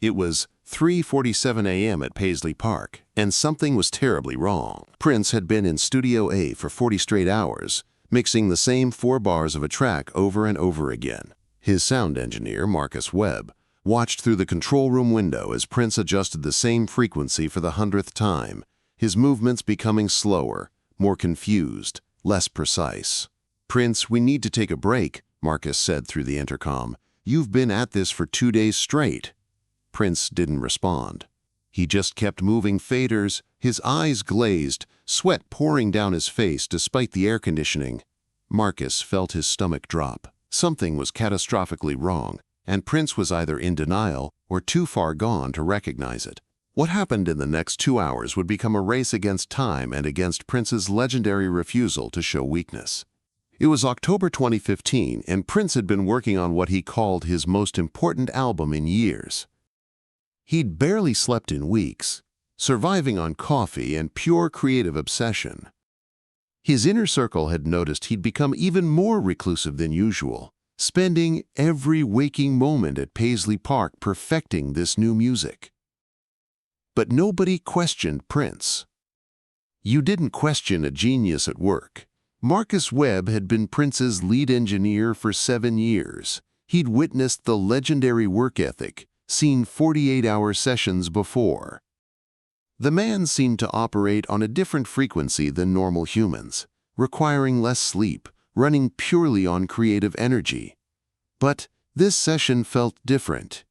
It was 3:47 a.m. at Paisley Park, and something was terribly wrong. Prince had been in Studio A for 40 straight hours, mixing the same 4 bars of a track over and over again. His sound engineer, Marcus Webb, watched through the control room window as Prince adjusted the same frequency for the 100th time, his movements becoming slower, more confused, less precise. "Prince, we need to take a break," Marcus said through the intercom. "You've been at this for 2 days straight." Prince didn't respond. He just kept moving faders, his eyes glazed, sweat pouring down his face despite the air conditioning. Marcus felt his stomach drop. Something was catastrophically wrong, and Prince was either in denial or too far gone to recognize it. What happened in the next 2 hours would become a race against time and against Prince's legendary refusal to show weakness. It was October 2015, and Prince had been working on what he called his most important album in years. He'd barely slept in weeks, surviving on coffee and pure creative obsession. His inner circle had noticed he'd become even more reclusive than usual, spending every waking moment at Paisley Park perfecting this new music. But nobody questioned Prince. You didn't question a genius at work. Marcus Webb had been Prince's lead engineer for 7 years. He'd witnessed the legendary work ethic, seen 48-hour sessions before. The man seemed to operate on a different frequency than normal humans, requiring less sleep, running purely on creative energy. But this session felt different.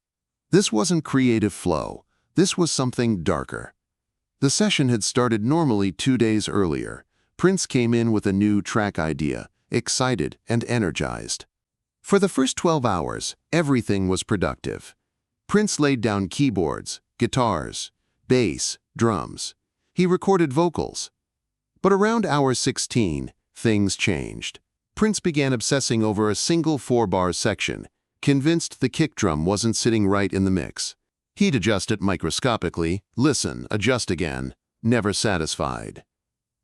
This wasn't creative flow. This was something darker. The session had started normally 2 days earlier. Prince came in with a new track idea, excited and energized. For the first 12 hours, everything was productive. Prince laid down keyboards, guitars, bass, drums. He recorded vocals. But around hour 16, things changed. Prince began obsessing over a single 4-bar section, convinced the kick drum wasn't sitting right in the mix. He'd adjust it microscopically, listen, adjust again, never satisfied.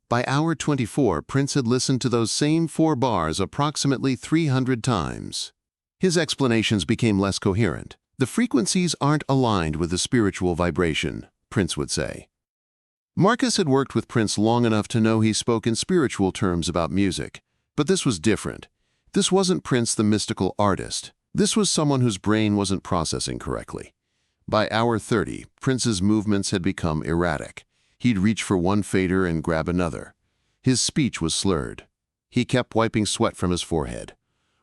By hour 24, Prince had listened to those same 4 bars approximately 300 times. His explanations became less coherent. "The frequencies aren't aligned with the spiritual vibration," Prince would say. Marcus had worked with Prince long enough to know he spoke in spiritual terms about music, but this was different. This wasn't Prince the mystical artist. This was someone whose brain wasn't processing correctly. By hour 30, Prince's movements had become erratic. He'd reach for one fader and grab another. His speech was slurred. He kept wiping sweat from his forehead.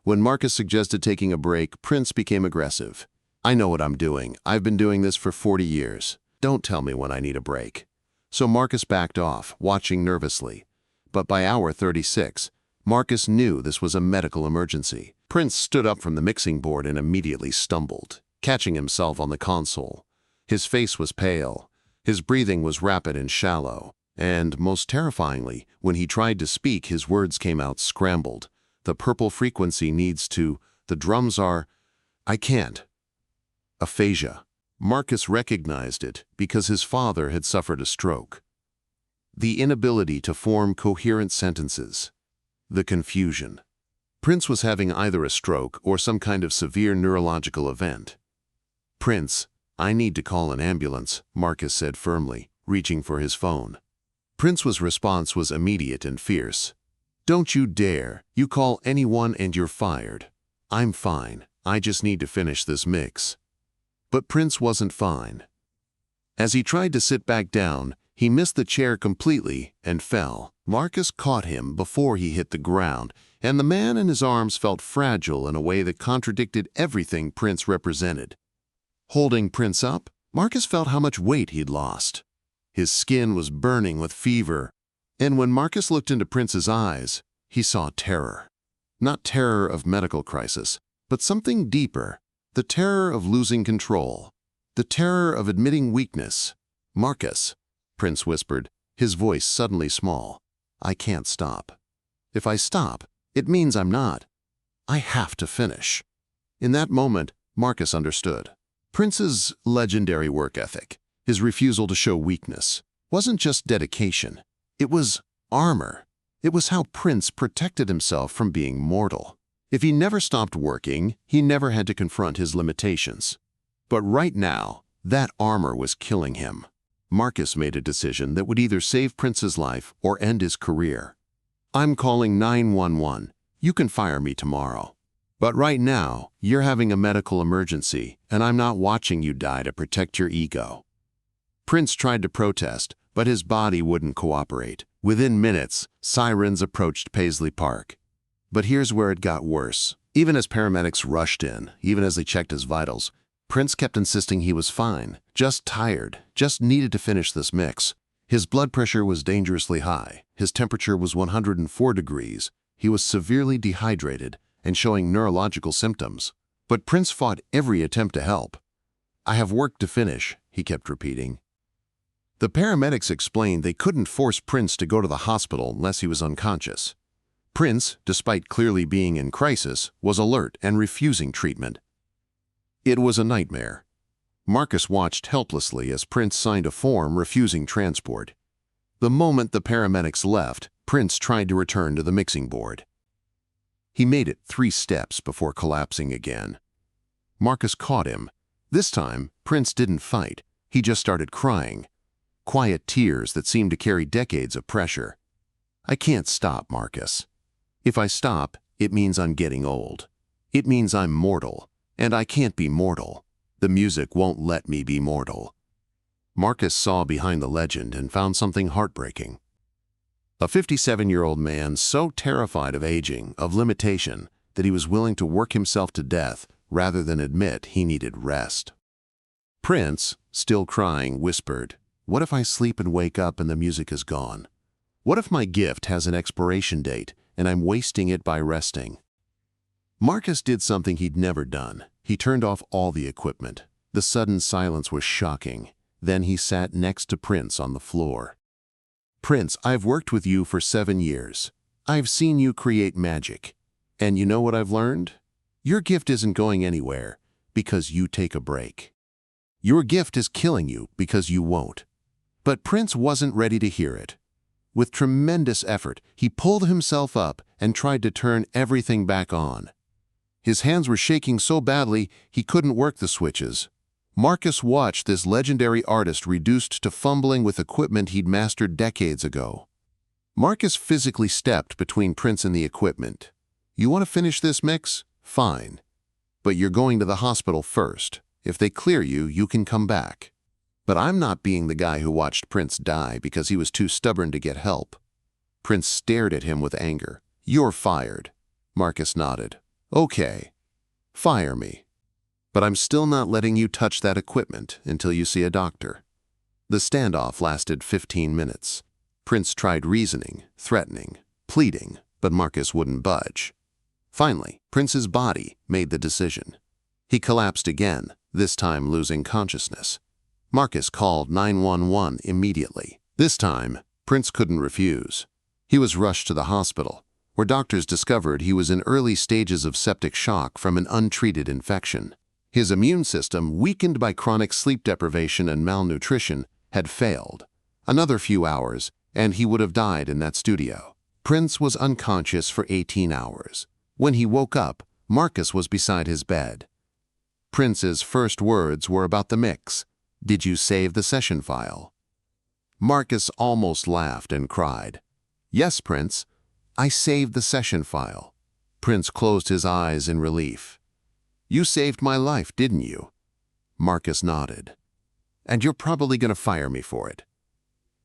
When Marcus suggested taking a break, Prince became aggressive. "I know what I'm doing. I've been doing this for 40 years. Don't tell me when I need a break." So Marcus backed off, watching nervously. But by hour 36, Marcus knew this was a medical emergency. Prince stood up from the mixing board and immediately stumbled, catching himself on the console. His face was pale. His breathing was rapid and shallow. And, most terrifyingly, when he tried to speak, his words came out scrambled. "The purple frequency needs to, the drums are, I can't." Aphasia. Marcus recognized it because his father had suffered a stroke. The inability to form coherent sentences. The confusion. Prince was having either a stroke or some kind of severe neurological event. "Prince, I need to call an ambulance," Marcus said firmly, reaching for his phone. Prince's response was immediate and fierce. "Don't you dare. You call anyone and you're fired." "I'm fine. I just need to finish this mix." But Prince wasn't fine. As he tried to sit back down, he missed the chair completely and fell. Marcus caught him before he hit the ground, and the man in his arms felt fragile in a way that contradicted everything Prince represented. Holding Prince up, Marcus felt how much weight he'd lost. His skin was burning with fever, and when Marcus looked into Prince's eyes, he saw terror. Not terror of medical crisis, but something deeper, the terror of losing control, the terror of admitting weakness. "Marcus," Prince whispered, his voice suddenly small, "I can't stop. If I stop, it means I'm not. I have to finish." In that moment, Marcus understood. Prince's legendary work ethic, his refusal to show weakness, wasn't just dedication. It was armor. It was how Prince protected himself from being mortal. If he never stopped working, he never had to confront his limitations. But right now, That armor was killing him. Marcus made a decision that would either save Prince's life or end his career. "I'm calling 911. You can fire me tomorrow. But right now, you're having a medical emergency, and I'm not watching you die to protect your ego." Prince tried to protest, but his body wouldn't cooperate. Within minutes, sirens approached Paisley Park. But here's where it got worse. Even as paramedics rushed in, even as they checked his vitals, Prince kept insisting he was fine, just tired, just needed to finish this mix. His blood pressure was dangerously high. His temperature was 104 degrees. He was severely dehydrated and showing neurological symptoms. But Prince fought every attempt to help. "I have work to finish," he kept repeating. The paramedics explained they couldn't force Prince to go to the hospital unless he was unconscious. Prince, despite clearly being in crisis, was alert and refusing treatment. It was a nightmare. Marcus watched helplessly as Prince signed a form refusing transport. The moment the paramedics left, Prince tried to return to the mixing board. He made it 3 steps before collapsing again. Marcus caught him. This time, Prince didn't fight. He just started crying. Quiet tears that seemed to carry decades of pressure. "I can't stop, Marcus. If I stop, it means I'm getting old. It means I'm mortal, and I can't be mortal. The music won't let me be mortal." Marcus saw behind the legend and found something heartbreaking. A 57-year-old man so terrified of aging, of limitation, that he was willing to work himself to death rather than admit he needed rest. Prince, still crying, whispered, "What if I sleep and wake up and the music is gone? What if my gift has an expiration date and I'm wasting it by resting?" Marcus did something he'd never done. He turned off all the equipment. The sudden silence was shocking. Then he sat next to Prince on the floor. "Prince, I've worked with you for 7 years. I've seen you create magic. And you know what I've learned? Your gift isn't going anywhere because you take a break. Your gift is killing you because you won't." But Prince wasn't ready to hear it. With tremendous effort, he pulled himself up and tried to turn everything back on. His hands were shaking so badly he couldn't work the switches. Marcus watched this legendary artist reduced to fumbling with equipment he'd mastered decades ago. Marcus physically stepped between Prince and the equipment. "You want to finish this mix? Fine. But you're going to the hospital first. If they clear you, you can come back." But I'm not being the guy who watched Prince die because he was too stubborn to get help. Prince stared at him with anger. "You're fired." Marcus nodded. "Okay, fire me. But I'm still not letting you touch that equipment until you see a doctor." The standoff lasted 15 minutes. Prince tried reasoning, threatening, pleading, but Marcus wouldn't budge. Finally, Prince's body made the decision. He collapsed again, this time losing consciousness. Marcus called 911 immediately. This time, Prince couldn't refuse. He was rushed to the hospital, where doctors discovered he was in early stages of septic shock from an untreated infection. His immune system, weakened by chronic sleep deprivation and malnutrition, had failed. Another few hours, and he would have died in that studio. Prince was unconscious for 18 hours. When he woke up, Marcus was beside his bed. Prince's first words were about the mix. "Did you save the session file?" Marcus almost laughed and cried. "Yes, Prince. I saved the session file." Prince closed his eyes in relief. "You saved my life, didn't you?" Marcus nodded. "And you're probably going to fire me for it."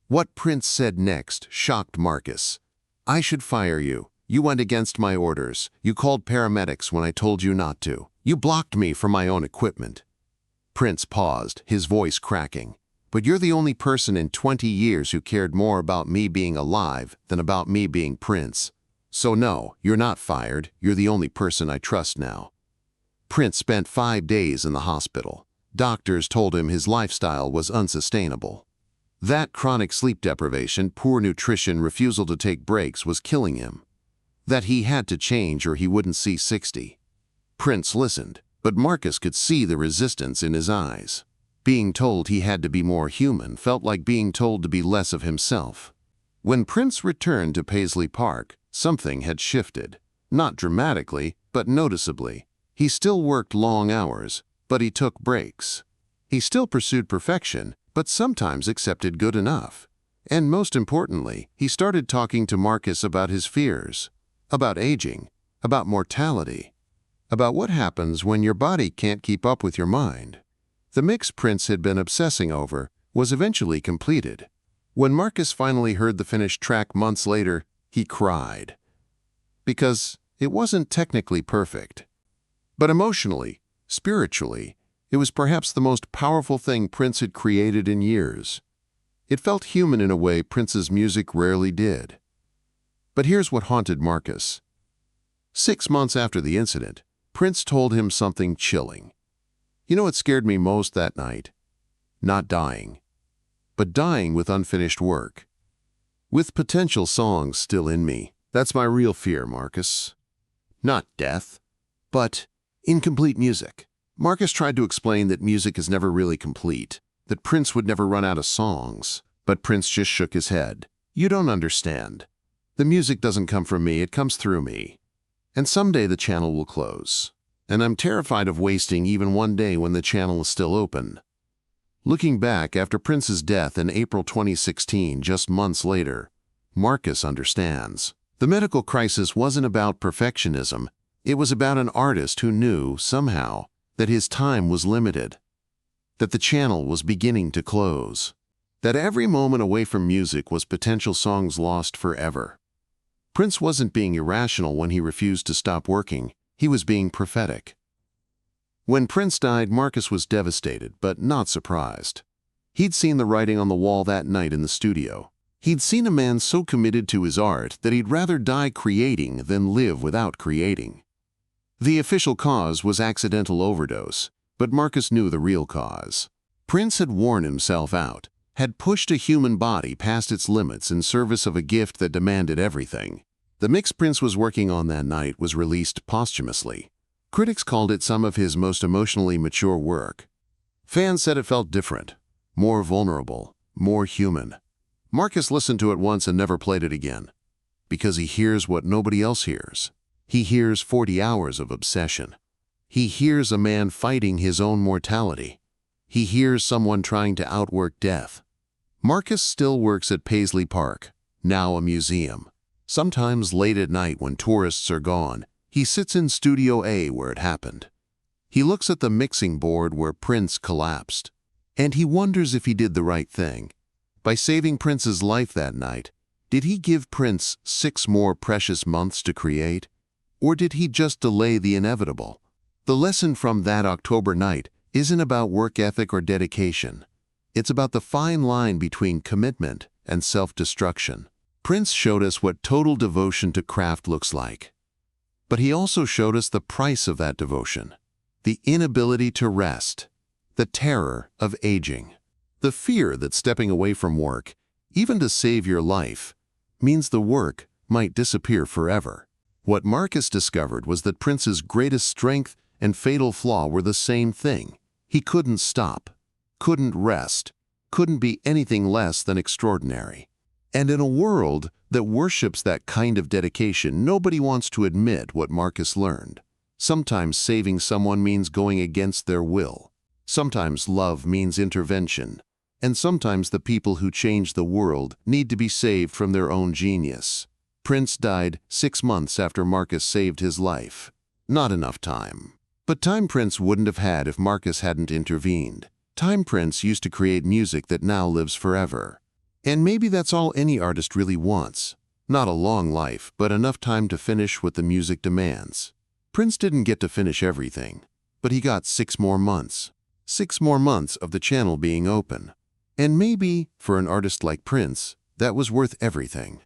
What Prince said next shocked Marcus. "I should fire you. You went against my orders. You called paramedics when I told you not to. You blocked me from my own equipment." Prince paused, his voice cracking. "But you're the only person in 20 years who cared more about me being alive than about me being Prince. So no, you're not fired. You're the only person I trust now." Prince spent 5 days in the hospital. Doctors told him his lifestyle was unsustainable. That chronic sleep deprivation, poor nutrition, refusal to take breaks was killing him. That he had to change or he wouldn't see 60. Prince listened, but Marcus could see the resistance in his eyes. Being told he had to be more human felt like being told to be less of himself. When Prince returned to Paisley Park, something had shifted. Not dramatically, but noticeably. He still worked long hours, but he took breaks. He still pursued perfection, but sometimes accepted good enough. And most importantly, he started talking to Marcus about his fears, about aging, about mortality, about what happens when your body can't keep up with your mind. The mix Prince had been obsessing over was eventually completed. When Marcus finally heard the finished track months later, he cried. Because it wasn't technically perfect. But emotionally, spiritually, it was perhaps the most powerful thing Prince had created in years. It felt human in a way Prince's music rarely did. But here's what haunted Marcus. 6 months after the incident, Prince told him something chilling. You know what scared me most that night? Not dying, but dying with unfinished work. With potential songs still in me. That's my real fear, Marcus. Not death, but incomplete music. Marcus tried to explain that music is never really complete, that Prince would never run out of songs, but Prince just shook his head. You don't understand. The music doesn't come from me, it comes through me. And someday the channel will close. And I'm terrified of wasting even one day when the channel is still open. Looking back after Prince's death in April 2016, just months later, Marcus understands. The medical crisis wasn't about perfectionism. It was about an artist who knew, somehow, that his time was limited, that the channel was beginning to close, that every moment away from music was potential songs lost forever. Prince wasn't being irrational when he refused to stop working. He was being prophetic. When Prince died, Marcus was devastated, but not surprised. He'd seen the writing on the wall that night in the studio. He'd seen a man so committed to his art that he'd rather die creating than live without creating. The official cause was accidental overdose, but Marcus knew the real cause. Prince had worn himself out, had pushed a human body past its limits in service of a gift that demanded everything. The mix Prince was working on that night was released posthumously. Critics called it some of his most emotionally mature work. Fans said it felt different, more vulnerable, more human. Marcus listened to it once and never played it again, because he hears what nobody else hears. He hears 40 hours of obsession. He hears a man fighting his own mortality. He hears someone trying to outwork death. Marcus still works at Paisley Park, now a museum. Sometimes late at night when tourists are gone, he sits in Studio A where it happened. He looks at the mixing board where Prince collapsed, and he wonders if he did the right thing. By saving Prince's life that night, did he give Prince 6 more precious months to create? Or did he just delay the inevitable? The lesson from that October night isn't about work ethic or dedication. It's about the fine line between commitment and self-destruction. Prince showed us what total devotion to craft looks like. But he also showed us the price of that devotion. The inability to rest. The terror of aging. The fear that stepping away from work, even to save your life, means the work might disappear forever. What Marcus discovered was that Prince's greatest strength and fatal flaw were the same thing. He couldn't stop, couldn't rest, couldn't be anything less than extraordinary. And in a world that worships that kind of dedication, nobody wants to admit what Marcus learned. Sometimes saving someone means going against their will. Sometimes love means intervention. And sometimes the people who change the world need to be saved from their own genius. Prince died 6 months after Marcus saved his life. Not enough time. But time Prince wouldn't have had if Marcus hadn't intervened. Time Prince used to create music that now lives forever. And maybe that's all any artist really wants. Not a long life, but enough time to finish what the music demands. Prince didn't get to finish everything, but he got 6 more months. 6 more months of the channel being open. And maybe, for an artist like Prince, that was worth everything.